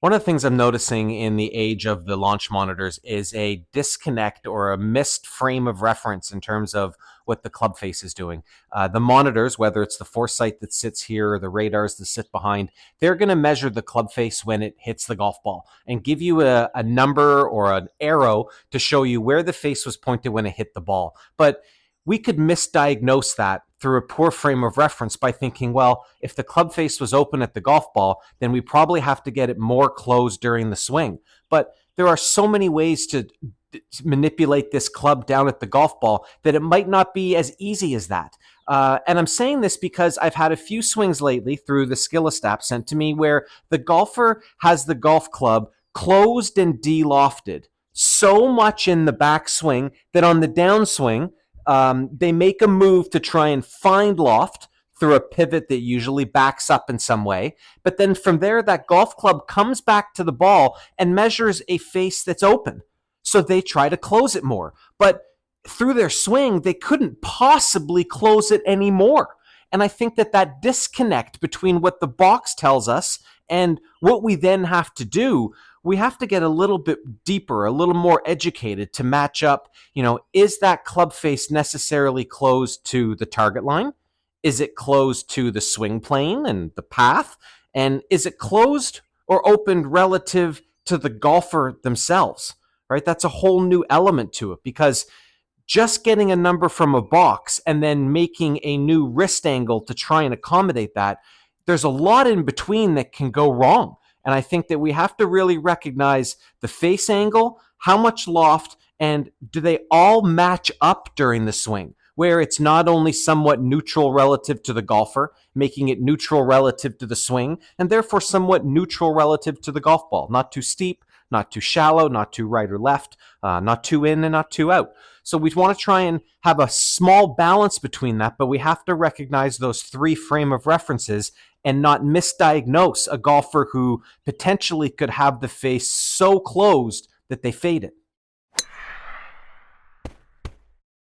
One of the things I'm noticing in the age of the launch monitors is a disconnect or a missed frame of reference in terms of what the Clubface is doing. The monitors, whether it's the foresight that sits here or the radars that sit behind, they're going to measure the Clubface when it hits the golf ball and give you a number or an arrow to show you where the face was pointed when it hit the ball. But we could misdiagnose that through a poor frame of reference by thinking, well, if the club face was open at the golf ball, then we probably have to get it more closed during the swing. But there are so many ways to manipulate this club down at the golf ball that it might not be as easy as that. And I'm saying this because I've had a few swings lately through the Skillest app sent to me where the golfer has the golf club closed and de-lofted so much in the backswing that on the downswing, they make a move to try and find loft through a pivot that usually backs up in some way. But then from there, that golf club comes back to the ball and measures a face that's open. So they try to close it more. But through their swing, they couldn't possibly close it anymore. And I think that disconnect between what the box tells us and what we then have to do, we have to get a little bit deeper, a little more educated to match up, is that club face necessarily closed to the target line? Is it closed to the swing plane and the path? And is it closed or opened relative to the golfer themselves, right? That's a whole new element to it, because just getting a number from a box and then making a new wrist angle to try and accommodate that, there's a lot in between that can go wrong. And I think that we have to really recognize the face angle, how much loft, and do they all match up during the swing, where it's not only somewhat neutral relative to the golfer, making it neutral relative to the swing, and therefore somewhat neutral relative to the golf ball. Not too steep, not too shallow, not too right or left, not too in and not too out. So we want to try and have a small balance between that, but we have to recognize those three frame of references and not misdiagnose a golfer who potentially could have the face so closed that they fade it.